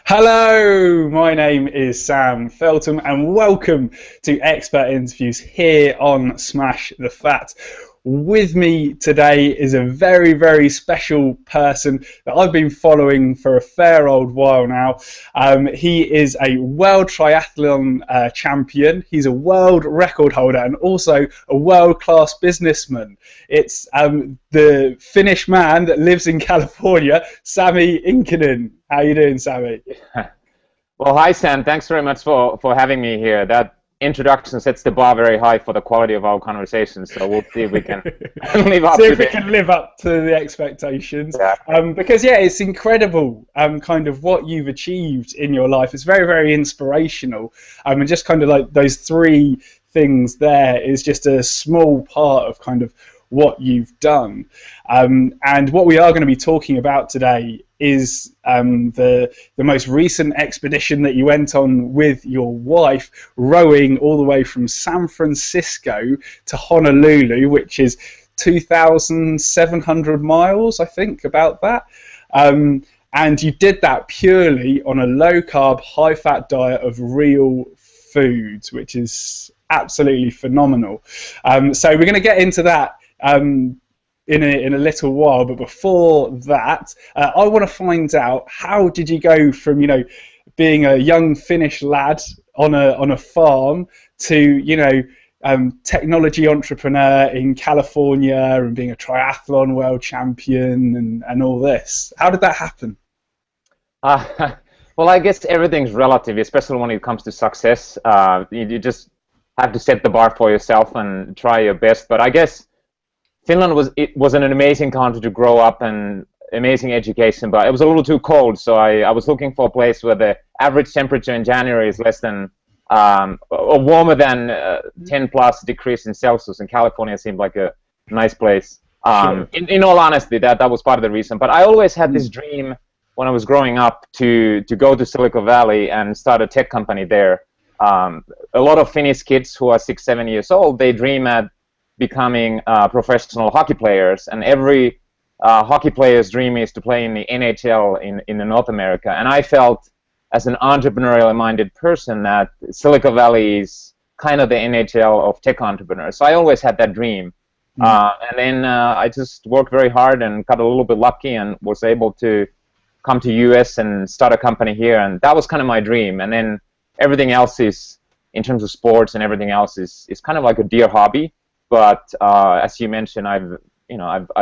Hello, my name is Sam Feltham and welcome to Expert Interviews here on Smash the Fat. With me today is a very, very special person that I've been following for a fair old while now. He is a world triathlon champion, he's a world record holder and also a world-class businessman. It's the Finnish man that lives in California, Sami Inkinen. How you doing, Sami? Well, hi, Sam. Thanks very much for having me here. That introduction sets the bar very high for the quality of our conversations, so we'll see if we can live up See to if we can live up to the expectations. Yeah. Because, yeah, it's incredible kind of what you've achieved in your life. It's very, very inspirational. And just kind of like those three things there is just a small part of kind of what you've done. And what we are going to be talking about today is the most recent expedition that you went on with your wife, rowing all the way from San Francisco to Honolulu, which is 2,700 miles, I think, about that. And you did that purely on a low-carb, high-fat diet of real foods, which is absolutely phenomenal. So we're going to get into that in a little while, but before that, I want to find out, how did you go from being a young Finnish lad on a farm to technology entrepreneur in California and being a triathlon world champion and all this? How did that happen? Well, I guess everything's relative, especially when it comes to success. You just have to set the bar for yourself and try your best. But I guess Finland was an amazing country to grow up and amazing education, but it was a little too cold, so I was looking for a place where the average temperature in January is less than or warmer than 10 plus degrees in Celsius, and California seemed like a nice place. Sure. In all honesty, that was part of the reason. But I always had this dream when I was growing up to go to Silicon Valley and start a tech company there. A lot of Finnish kids who are 6, 7 years old, they dream at becoming professional hockey players, and every hockey player's dream is to play in the NHL in North America. And I felt, as an entrepreneurially minded person, that Silicon Valley is kind of the NHL of tech entrepreneurs. So I always had that dream. And then I just worked very hard and got a little bit lucky and was able to come to US and start a company here, and that was kind of my dream. And then everything else is, in terms of sports and everything else, is kind of like a dear hobby. But as you mentioned, I've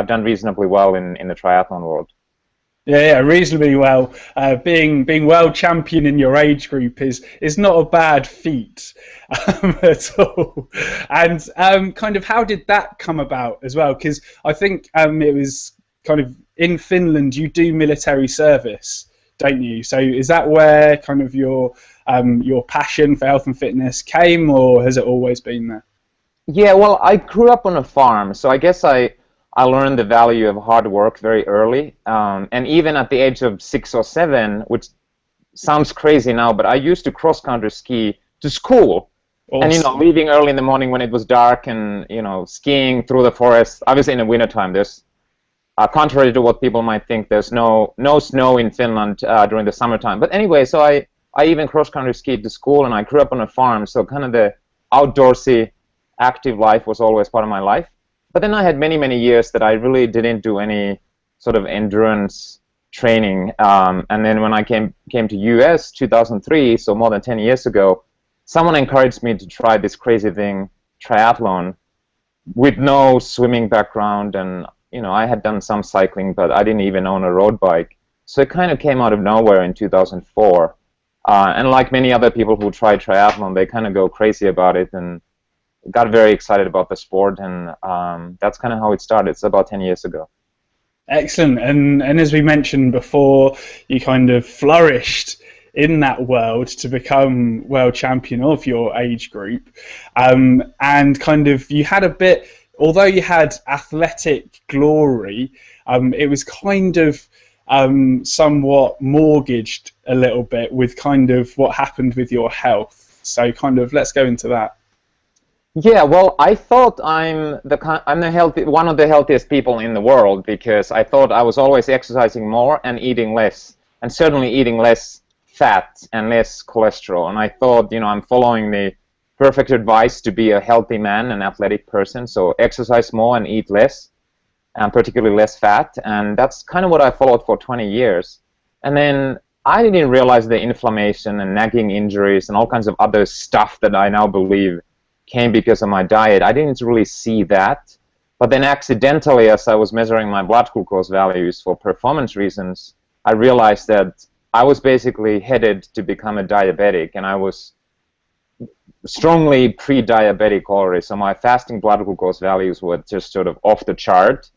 done reasonably well in the triathlon world. Yeah, reasonably well. Being world champion in your age group is not a bad feat at all. And kind of, how did that come about as well? Because I think it was kind of in Finland you do military service, don't you? So is that where kind of your passion for health and fitness came, or has it always been there? Yeah, well, I grew up on a farm, so I guess I learned the value of hard work very early. And even at the age of 6 or 7, which sounds crazy now, but I used to cross-country ski to school. Awesome. And, leaving early in the morning when it was dark and, skiing through the forest. Obviously, in the wintertime, there's, contrary to what people might think, there's no snow in Finland during the summertime. But anyway, so I even cross-country skied to school, and I grew up on a farm, so kind of the outdoorsy, active life was always part of my life. But then I had many, many years that I really didn't do any sort of endurance training. And then when I came to US 2003, so more than 10 years ago, someone encouraged me to try this crazy thing, triathlon, with no swimming background. And I had done some cycling, but I didn't even own a road bike. So it kind of came out of nowhere in 2004. And like many other people who try triathlon, they kind of go crazy about it and got very excited about the sport, and that's kind of how it started. It's about 10 years ago. Excellent. And as we mentioned before, you kind of flourished in that world to become world champion of your age group, and kind of you had a bit, although you had athletic glory, it was kind of somewhat mortgaged a little bit with kind of what happened with your health. So kind of, let's go into that. Yeah, well, I thought I'm one of the healthiest people in the world, because I thought I was always exercising more and eating less, and certainly eating less fat and less cholesterol. And I thought, I'm following the perfect advice to be a healthy man, an athletic person. So exercise more and eat less, and particularly less fat. And that's kind of what I followed for 20 years. And then I didn't realize the inflammation and nagging injuries and all kinds of other stuff that I now believe came because of my diet. I didn't really see that. But then accidentally, as I was measuring my blood glucose values for performance reasons, I realized that I was basically headed to become a diabetic, and I was strongly pre-diabetic already. So my fasting blood glucose values were just sort of off the chart.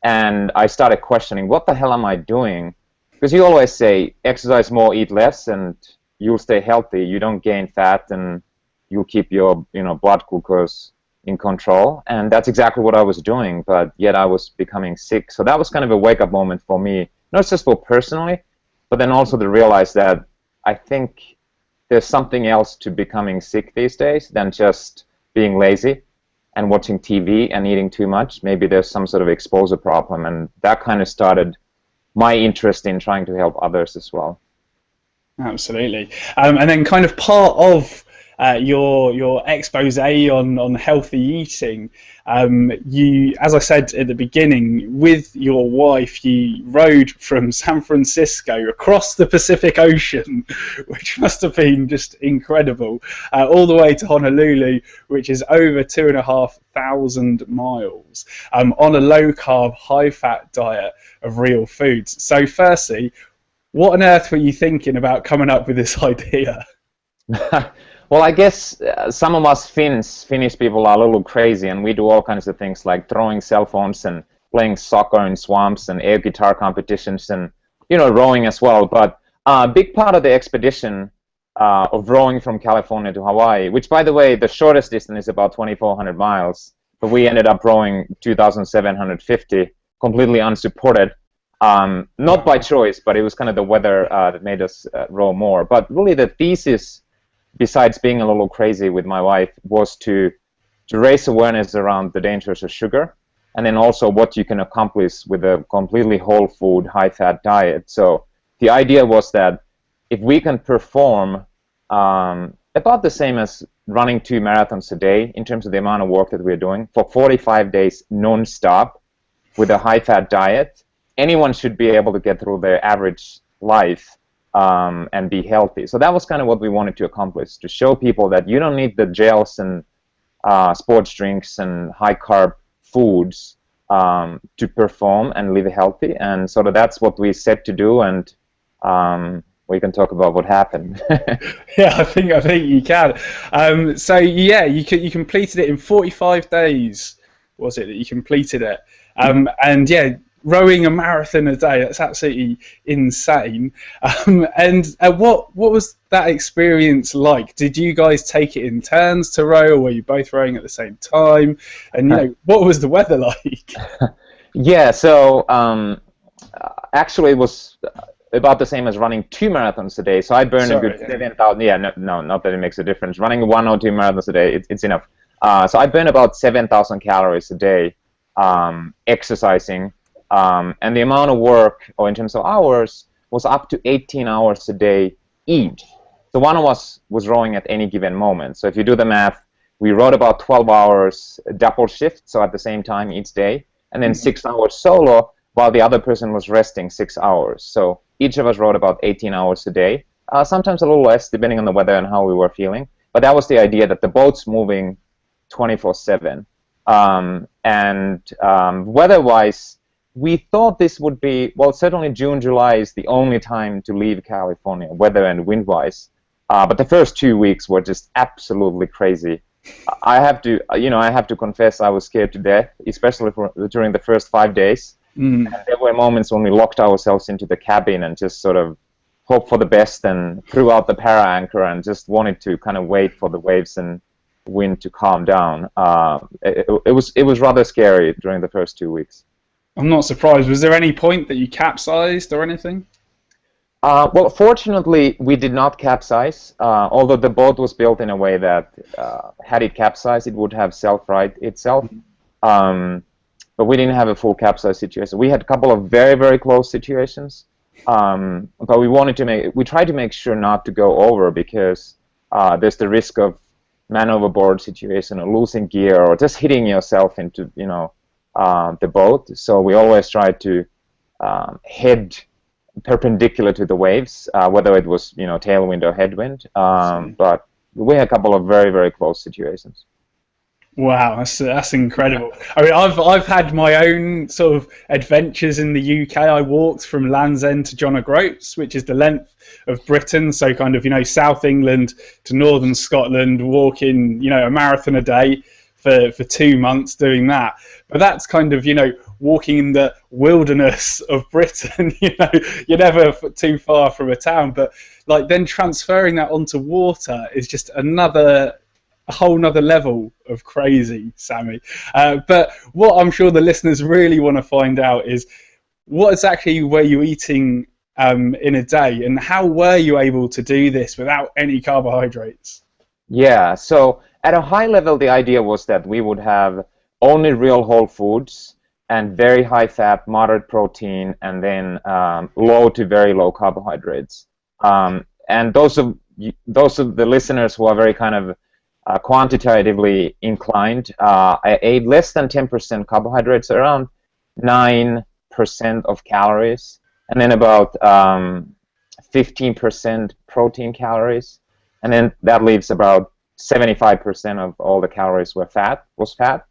And I started questioning, what the hell am I doing? Because you always say, exercise more, eat less, and you'll stay healthy. You don't gain fat, and you'll keep your blood glucose in control. And that's exactly what I was doing, but yet I was becoming sick. So that was kind of a wake-up moment for me, not just for personally, but then also to realize that I think there's something else to becoming sick these days than just being lazy and watching TV and eating too much. Maybe there's some sort of exposure problem, and that kind of started my interest in trying to help others as well. Absolutely. And then kind of part of your expose on healthy eating, you, as I said at the beginning, with your wife, you rode from San Francisco across the Pacific Ocean, which must have been just incredible, all the way to Honolulu, which is over 2,500 miles, on a low-carb, high-fat diet of real foods. So firstly, what on earth were you thinking about coming up with this idea? Well, I guess some of us Finnish people are a little crazy, and we do all kinds of things like throwing cell phones and playing soccer in swamps and air guitar competitions and, rowing as well. But a big part of the expedition of rowing from California to Hawaii, which, by the way, the shortest distance is about 2,400 miles, but we ended up rowing 2,750, completely unsupported. Not by choice, but it was kind of the weather that made us row more. But really the thesis, besides being a little crazy with my wife, was to raise awareness around the dangers of sugar, and then also what you can accomplish with a completely whole food, high-fat diet. So the idea was that if we can perform about the same as running 2 marathons a day in terms of the amount of work that we're doing for 45 days non-stop with a high-fat diet, anyone should be able to get through their average life and be healthy. So that was kind of what we wanted to accomplish, to show people that you don't need the gels and sports drinks and high-carb foods to perform and live healthy. And sort of that's what we set to do, and we can talk about what happened. Yeah, I think you can. So yeah, you completed it in 45 days. Was it that you completed it? And yeah, rowing a marathon a day, that's absolutely insane. And what was that experience like? Did you guys take it in turns to row, or were you both rowing at the same time? And what was the weather like? Yeah, so actually it was about the same as running 2 marathons a day. So I burned a good 7,000. Yeah, no, not that it makes a difference. Running 1 or 2 marathons a day, it's enough. So I burned about 7,000 calories a day exercising. And the amount of work, or in terms of hours, was up to 18 hours a day each. So one of us was rowing at any given moment. So if you do the math, we rowed about 12 hours double shift, so at the same time each day, and then 6 hours solo, while the other person was resting 6 hours. So each of us rowed about 18 hours a day, sometimes a little less, depending on the weather and how we were feeling. But that was the idea, that the boat's moving 24/7. Weather-wise, we thought this would be, well, certainly June, July is the only time to leave California, weather and wind-wise. But the first 2 weeks were just absolutely crazy. I have to confess, I was scared to death, especially during the first 5 days. And there were moments when we locked ourselves into the cabin and just sort of hoped for the best and threw out the para anchor and just wanted to kind of wait for the waves and wind to calm down. It was rather scary during the first 2 weeks. I'm not surprised. Was there any point that you capsized or anything? Well, fortunately, we did not capsize, although the boat was built in a way that had it capsized, it would have self-right itself. But we didn't have a full capsize situation. We had a couple of very, very close situations, But we tried to make sure not to go over, because there's the risk of man overboard situation, or losing gear, or just hitting yourself into the boat. So we always tried to head perpendicular to the waves, whether it was tailwind or headwind. But we had a couple of very, very close situations. Wow, that's incredible. I mean, I've had my own sort of adventures in the UK. I walked from Land's End to John O'Groats, which is the length of Britain, so kind of South England to northern Scotland, walking a marathon a day for 2 months doing that. But that's kind of walking in the wilderness of Britain. You're never too far from a town, but like then transferring that onto water is just a whole nother level of crazy, Sami. But what I'm sure the listeners really want to find out is what exactly were you eating in a day, and how were you able to do this without any carbohydrates? Yeah, so at a high level, the idea was that we would have only real whole foods and very high fat, moderate protein, and then low to very low carbohydrates. And those of the listeners who are very kind of quantitatively inclined, I ate less than 10% carbohydrates, around 9% of calories, and then about 15% protein calories, and then that leaves about 75% of all the calories was fat.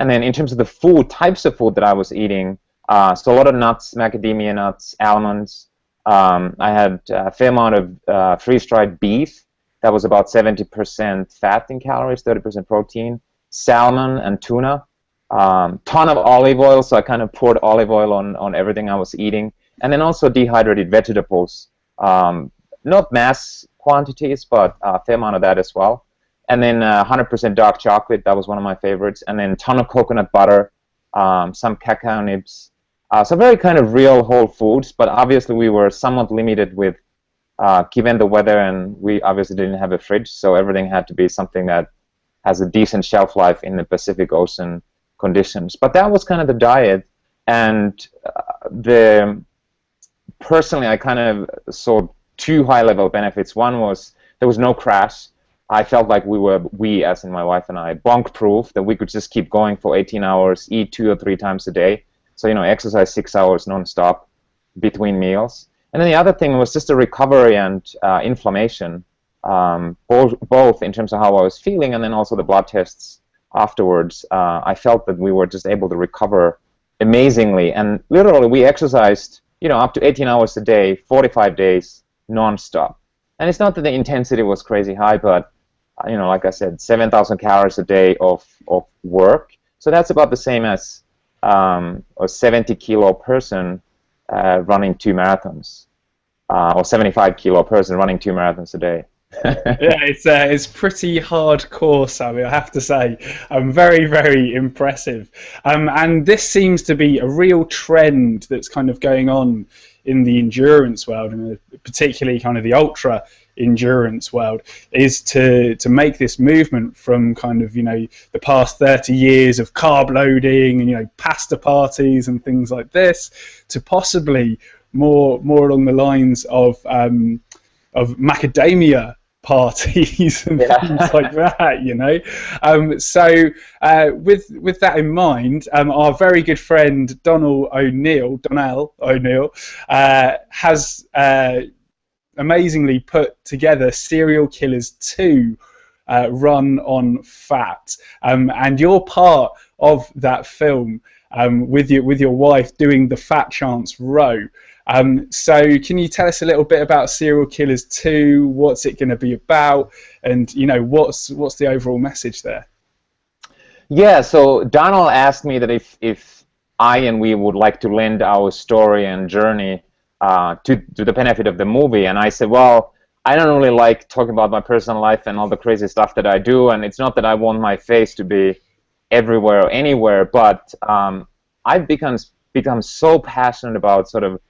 And then in terms of the food, types of food that I was eating, so a lot of nuts, macadamia nuts, almonds. I had a fair amount of freeze-dried beef. That was about 70% fat in calories, 30% protein. Salmon and tuna. Ton of olive oil, so I kind of poured olive oil on everything I was eating. And then also dehydrated vegetables. Not mass quantities, but a fair amount of that as well. And then 100% dark chocolate, that was one of my favorites. And then ton of coconut butter, some cacao nibs. So very kind of real whole foods, but obviously we were somewhat limited with given the weather, and we obviously didn't have a fridge, so everything had to be something that has a decent shelf life in the Pacific Ocean conditions. But that was kind of the diet, and personally I kind of saw two high-level benefits. One was there was no crash. I felt like we as in my wife and I, bonk-proof, that we could just keep going for 18 hours, eat 2 or 3 times a day. So, exercise 6 hours non-stop between meals. And then the other thing was just the recovery and inflammation, both in terms of how I was feeling and then also the blood tests afterwards. I felt that we were just able to recover amazingly. And literally we exercised, up to 18 hours a day, 45 days non-stop. And it's not that the intensity was crazy high, but like I said, 7,000 calories a day of work. So that's about the same as a 70-kilo person running 2 marathons, or 75-kilo person running 2 marathons a day. Yeah, it's pretty hardcore, Sami, I have to say. Very, very impressive. And this seems to be a real trend that's kind of going on in the endurance world, and particularly kind of the ultra endurance world, is to make this movement from kind of the past 30 years of carb loading and pasta parties and things like this, to possibly more along the lines of macadamia parties and things like that, so with that in mind, our very good friend Donnell O'Neill has amazingly put together Serial Killers 2, Run on Fat, and you're part of that film with your wife doing the fat chance row. So can you tell us a little bit about Serial Killers 2? What's it going to be about, and what's the overall message there? Yeah, so Donald asked me that if I and we would like to lend our story and journey to the benefit of the movie, and I said, well, I don't really like talking about my personal life and all the crazy stuff that I do, and it's not that I want my face to be everywhere or anywhere, but I've become so passionate about sort of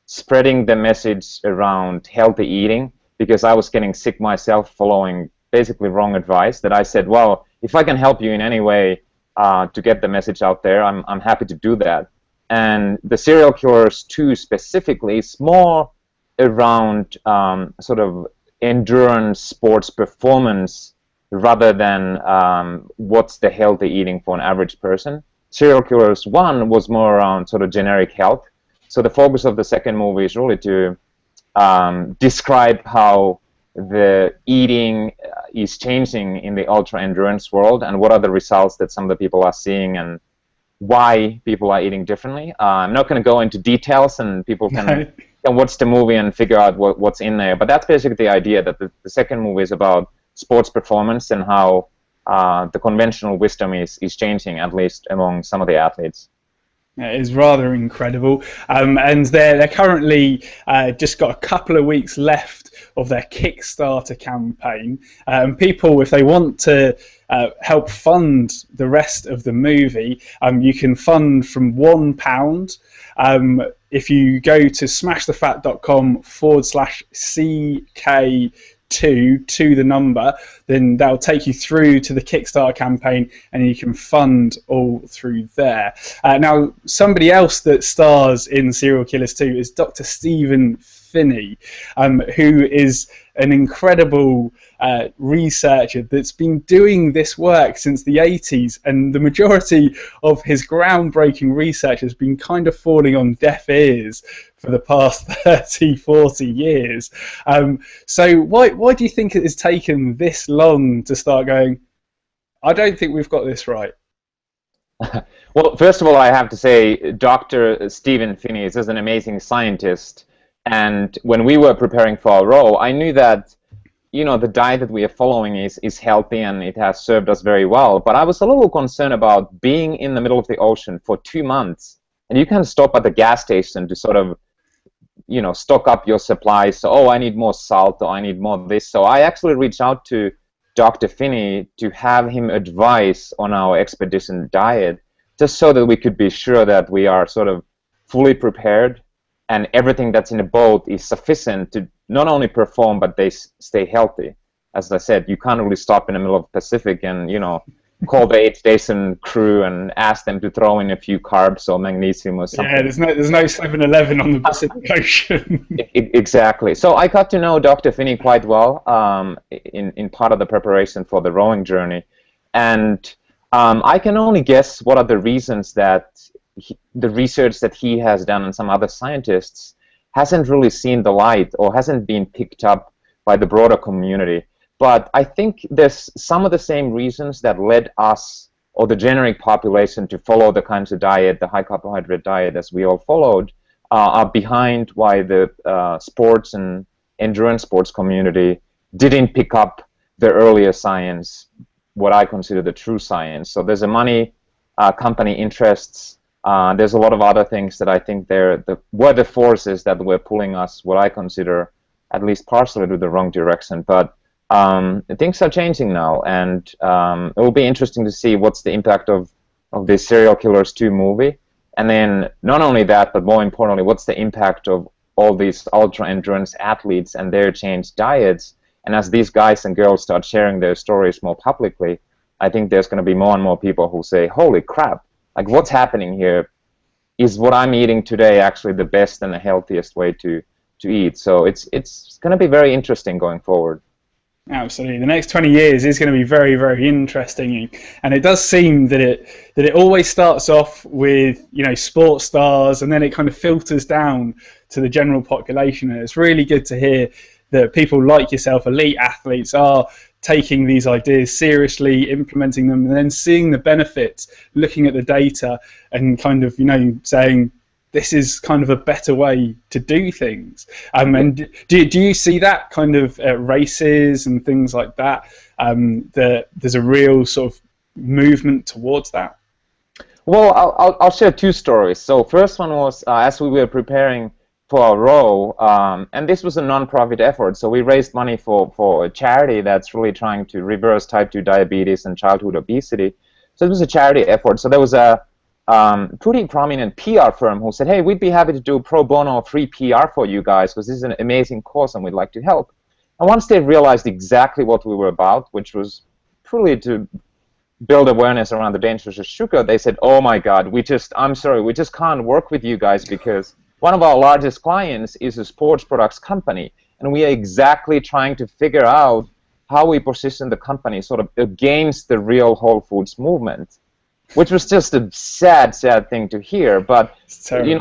spreading the message around healthy eating, because I was getting sick myself following basically wrong advice, that I said, well, if I can help you in any way to get the message out there, I'm happy to do that. And the Serial Killers 2 specifically is more around sort of endurance sports performance rather than what's the healthy eating for an average person. Serial Killers 1 was more around sort of generic health. So the focus of the second movie is really to describe how the eating is changing in the ultra endurance world and what are the results that some of the people are seeing and why people are eating differently. I'm not going to go into details, and people can watch the movie and figure out what's in there. But that's basically the idea, that the second movie is about sports performance and how the conventional wisdom is changing, at least among some of the athletes. It is rather incredible, and they're currently just got a couple of weeks left of their Kickstarter campaign. People, if they want to help fund the rest of the movie, you can fund from £1. If you go to smashthefat.com/CK2 to the number, then that'll take you through to the Kickstarter campaign, and you can fund all through there. Now, somebody else that stars in Serial Killers 2 is Dr. Steven Finney, who is an incredible researcher that's been doing this work since the 80s, and the majority of his groundbreaking research has been kind of falling on deaf ears for the past 30, 40 years. So why do you think it has taken this long to start going, I don't think we've got this right? Well, first of all, I have to say Dr. Steven Finney is an amazing scientist. And when we were preparing for our role, I knew that, you know, the diet that we are following is healthy and it has served us very well. But I was a little concerned about being in the middle of the ocean for 2 months. And you can stop at the gas station to sort of, you know, stock up your supplies. So, oh, I need more salt, or I need more this. So I actually reached out to Dr. Finney to have him advise on our expedition diet, just so that we could be sure that we are sort of fully prepared and everything that's in the boat is sufficient to not only perform, but they stay healthy. As I said, you can't really stop in the middle of the Pacific and, you know, call the 8 station crew and ask them to throw in a few carbs or magnesium or something. Yeah, there's no 7-Eleven on the Pacific Ocean. Exactly. So I got to know Dr. Finney quite well in part of the preparation for the rowing journey. And I can only guess what are the reasons that the research that he has done and some other scientists hasn't really seen the light or hasn't been picked up by the broader community. But I think there's some of the same reasons that led us or the generic population to follow the kinds of diet, the high carbohydrate diet as we all followed, are behind why the sports and endurance sports community didn't pick up the earlier science, what I consider the true science. So there's a money, company interests, there's a lot of other things that I think were the forces that were pulling us, what I consider, at least partially, to the wrong direction. But things are changing now, and it will be interesting to see what's the impact of this Serial Killers 2 movie. And then not only that, but more importantly, what's the impact of all these ultra-endurance athletes and their changed diets. And as these guys and girls start sharing their stories more publicly, I think there's going to be more and more people who say, holy crap, like what's happening here? Is what I'm eating today actually the best and the healthiest way to eat? So it's going to be very interesting going forward. Absolutely, the next 20 years is going to be very, very interesting, and it does seem that it always starts off with, you know, sports stars, and then it kind of filters down to the general population. And it's really good to hear that people like yourself, elite athletes, are taking these ideas seriously, implementing them, and then seeing the benefits, looking at the data, and kind of, you know, saying, this is kind of a better way to do things. And do you see that kind of races and things like that, that there's a real sort of movement towards that? Well, I'll share 2 stories. So first one was as we were preparing for our row, and this was a non-profit effort. So we raised money for a charity that's really trying to reverse type 2 diabetes and childhood obesity. So it was a charity effort. So there was a pretty prominent PR firm who said, hey, we'd be happy to do pro bono free PR for you guys because this is an amazing cause and we'd like to help. And once they realized exactly what we were about, which was truly to build awareness around the dangers of sugar, they said, "Oh my God, I'm sorry, we just can't work with you guys because one of our largest clients is a sports products company, and we are exactly trying to figure out how we position the company sort of against the real whole foods movement," which was just a sad thing to hear. But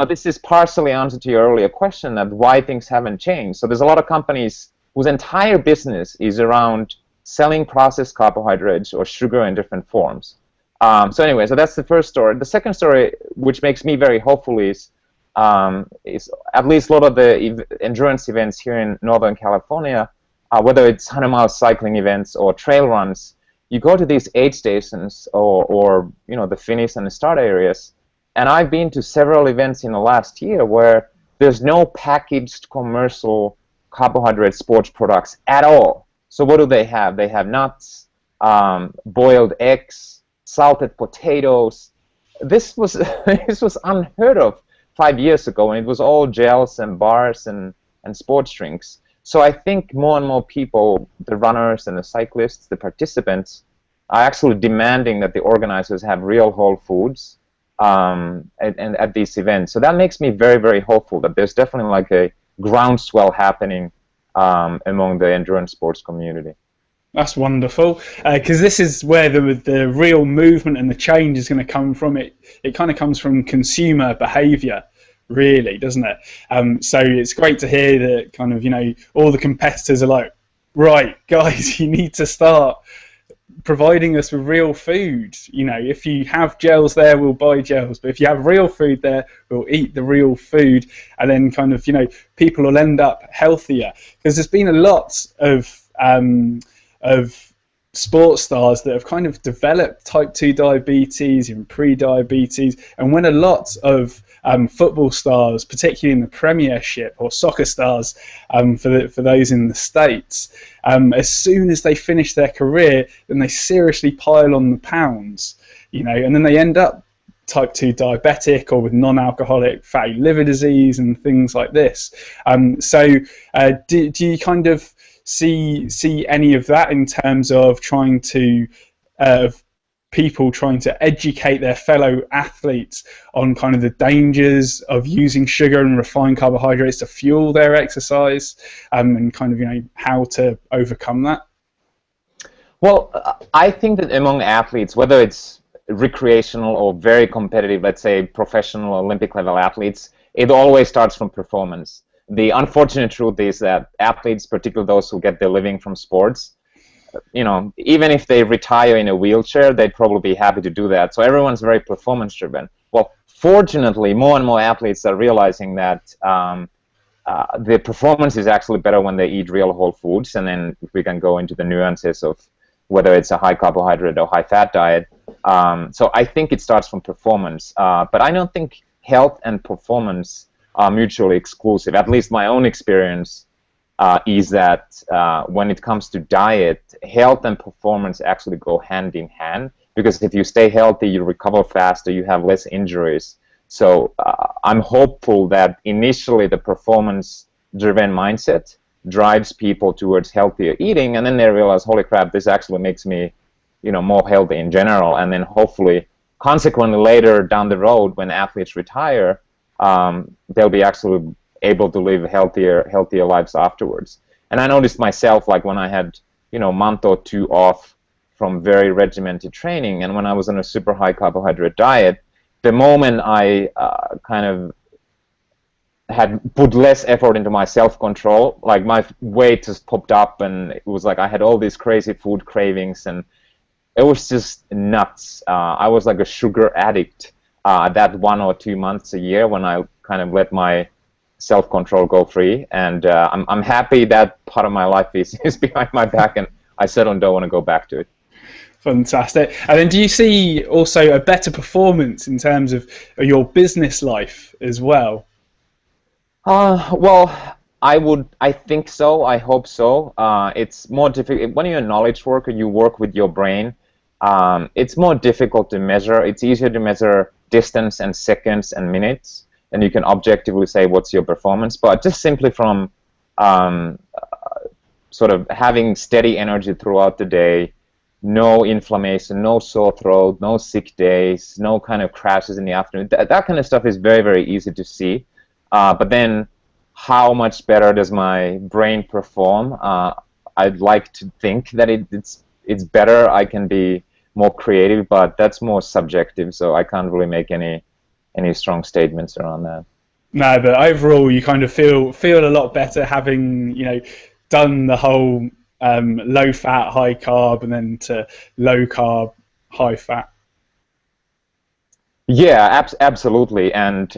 this is partially answer to your earlier question that why things haven't changed. So there's a lot of companies whose entire business is around selling processed carbohydrates or sugar in different forms. So anyway, so that's the first story. The second story, which makes me very hopeful, is at least a lot of the endurance events here in Northern California, whether it's 100-mile cycling events or trail runs, you go to these aid stations or the finish and the start areas, and I've been to several events in the last year where there's no packaged commercial carbohydrate sports products at all. So what do they have? They have nuts, boiled eggs, salted potatoes. This was unheard of 5 years ago, and it was all gels and bars and sports drinks. So I think more and more people, the runners and the cyclists, the participants, are actually demanding that the organizers have real whole foods at these events. So that makes me very, very hopeful that there's definitely like a groundswell happening among the endurance sports community. That's wonderful, because this is where the real movement and the change is going to come from. It kind of comes from consumer behaviour, really, doesn't it? So it's great to hear that kind of, all the competitors are like, right, guys, you need to start providing us with real food. If you have gels there, we'll buy gels, but if you have real food there, we'll eat the real food, and then kind of, people will end up healthier, because there's been a lot of sports stars that have kind of developed type 2 diabetes and pre-diabetes, and when a lot of football stars, particularly in the Premiership, or soccer stars for those in the States, as soon as they finish their career, then they seriously pile on the pounds, and then they end up type 2 diabetic or with non-alcoholic fatty liver disease and things like this. So do you kind of see any of that in terms of trying to people trying to educate their fellow athletes on kind of the dangers of using sugar and refined carbohydrates to fuel their exercise, and kind of how to overcome that? Well, I think that among athletes, whether it's recreational or very competitive, let's say professional Olympic level athletes, it always starts from performance. The unfortunate truth is that athletes, particularly those who get their living from sports, even if they retire in a wheelchair, they'd probably be happy to do that. So everyone's very performance driven. Well, fortunately, more and more athletes are realizing that the performance is actually better when they eat real whole foods, and then we can go into the nuances of whether it's a high carbohydrate or high fat diet. So I think it starts from performance, but I don't think health and performance are mutually exclusive. At least my own experience is that when it comes to diet, health and performance actually go hand in hand, because if you stay healthy, you recover faster, you have less injuries. So I'm hopeful that initially the performance-driven mindset drives people towards healthier eating, and then they realize, holy crap, this actually makes me more healthy in general, and then hopefully consequently later down the road when athletes retire, they'll be actually able to live healthier lives afterwards. And I noticed myself, like when I had a month or two off from very regimented training, and when I was on a super high carbohydrate diet, the moment I kind of had put less effort into my self-control, like my weight just popped up, and it was like I had all these crazy food cravings, and it was just nuts. I was like a sugar addict that 1 or 2 months a year when I kind of let my self-control go free, and I'm happy that part of my life is behind my back, and I certainly don't want to go back to it. Fantastic. And then do you see also a better performance in terms of your business life as well? Well, I think so. I hope so. It's more difficult when you're a knowledge worker. You work with your brain. It's more difficult to measure. It's easier to measure distance and seconds and minutes, and you can objectively say what's your performance. But just simply from sort of having steady energy throughout the day, no inflammation, no sore throat, no sick days, no kind of crashes in the afternoon. That kind of stuff is very, very easy to see. But then how much better does my brain perform? I'd like to think that it's better. I can be more creative, but that's more subjective, so I can't really make any strong statements around that. No, but overall, you kind of feel a lot better having, you know, done the whole low fat, high carb, and then to low carb, high fat. Yeah, absolutely. And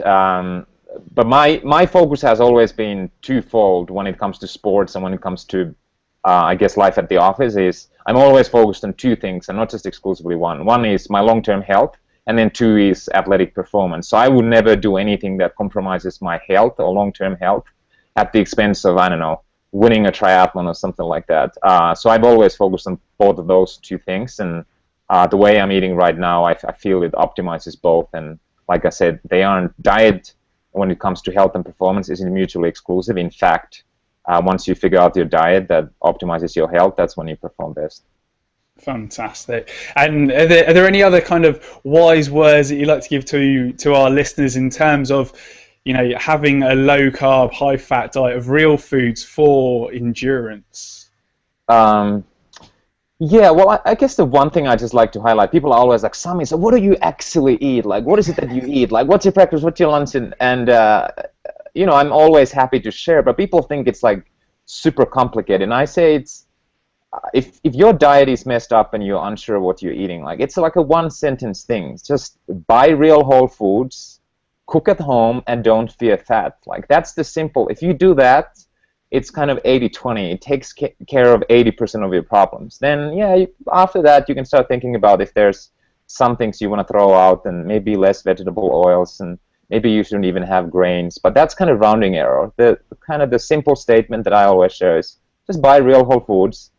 but my focus has always been twofold when it comes to sports and when it comes to I guess life at the office. Is I'm always focused on two things and not just exclusively one. One is my long-term health, and then two is athletic performance. So I would never do anything that compromises my health or long-term health at the expense of, I don't know, winning a triathlon or something like that. So I've always focused on both of those two things, and the way I'm eating right now, I feel it optimizes both. And like I said, they aren't diet when it comes to health and performance isn't mutually exclusive. In fact, once you figure out your diet that optimizes your health, that's when you perform best. Fantastic. And are there any other kind of wise words that you'd like to give to our listeners in terms of, you know, having a low carb, high fat diet of real foods for endurance? Yeah, well, I guess the one thing I just like to highlight, people are always like, Sami, so what do you actually eat? Like, what is it that you eat? Like, what's your breakfast, what's your lunch? And you know, I'm always happy to share, but people think it's like super complicated. And I say it's, if your diet is messed up and you're unsure what you're eating, like, it's like a one-sentence thing. Just buy real whole foods, cook at home, and don't fear fat. Like, that's the simple. If you do that, it's kind of 80-20. It takes care of 80% of your problems. Then, yeah, after that, you can start thinking about if there's some things you want to throw out, and maybe less vegetable oils, and maybe you shouldn't even have grains. But that's kind of rounding error. The kind of the simple statement that I always share is just buy real whole foods,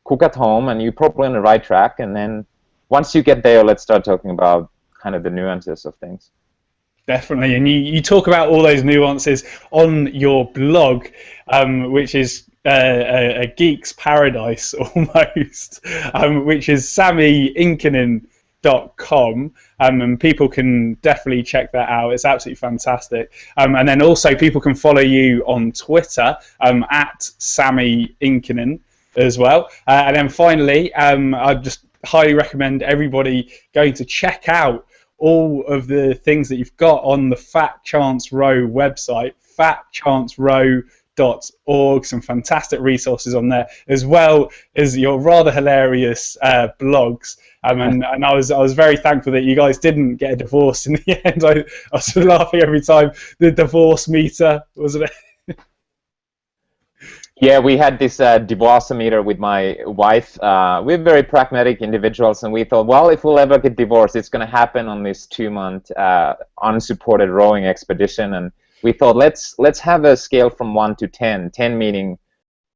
cook at home, and you're probably on the right track. And then once you get there, let's start talking about kind of the nuances of things. Definitely, and you talk about all those nuances on your blog, which is a geek's paradise almost, which is samiinkinen.com, and people can definitely check that out. It's absolutely fantastic. And then also people can follow you on Twitter at Sami Inkinen as well. And then finally, I just highly recommend everybody going to check out all of the things that you've got on the Fat Chance Row website, fatchancerow.org. Some fantastic resources on there, as well as your rather hilarious blogs. And I was very thankful that you guys didn't get a divorce in the end. I was laughing every time. The divorce meter, wasn't it? Yeah, we had this divorce meter with my wife. We're very pragmatic individuals, and we thought, well, if we'll ever get divorced, it's going to happen on this 2-month unsupported rowing expedition. And we thought, let's have a scale from 1 to 10. 10 meaning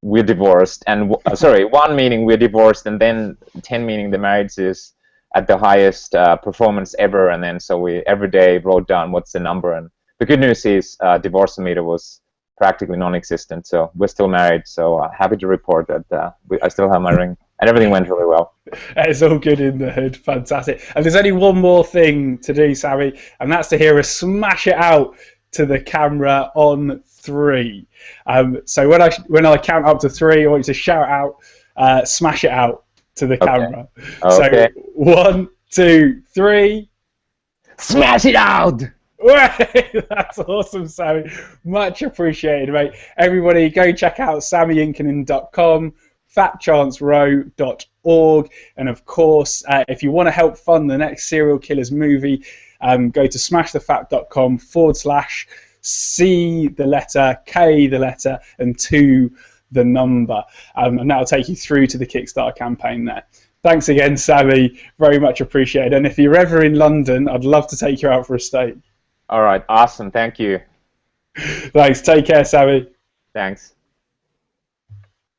we're divorced, and 1 meaning we're divorced, and then 10 meaning the marriage is at the highest performance ever. And then so we every day wrote down what's the number. And the good news is divorce meter was practically non-existent, so we're still married. So happy to report that I still have my ring, and everything went really well. It's all good in the hood. Fantastic. And there's only one more thing to do, Sami, and that's to hear us smash it out to the camera on 3. So when I count up to 3, I want you to shout out, smash it out to the camera. Okay. So 1, 2, 3. Smash it out! That's awesome, Sami. Much appreciated, mate. Everybody go check out samiinkinen.com, fatchancerow.org, and of course, if you want to help fund the next Serial Killers movie, go to smashthefat.com/C the letter, K the letter, and 2 the number, and that'll take you through to the Kickstarter campaign there. Thanks again, Sami. Very much appreciated. And if you're ever in London, I'd love to take you out for a steak. All right, awesome. Thank you. Thanks. Take care, Sami. Thanks.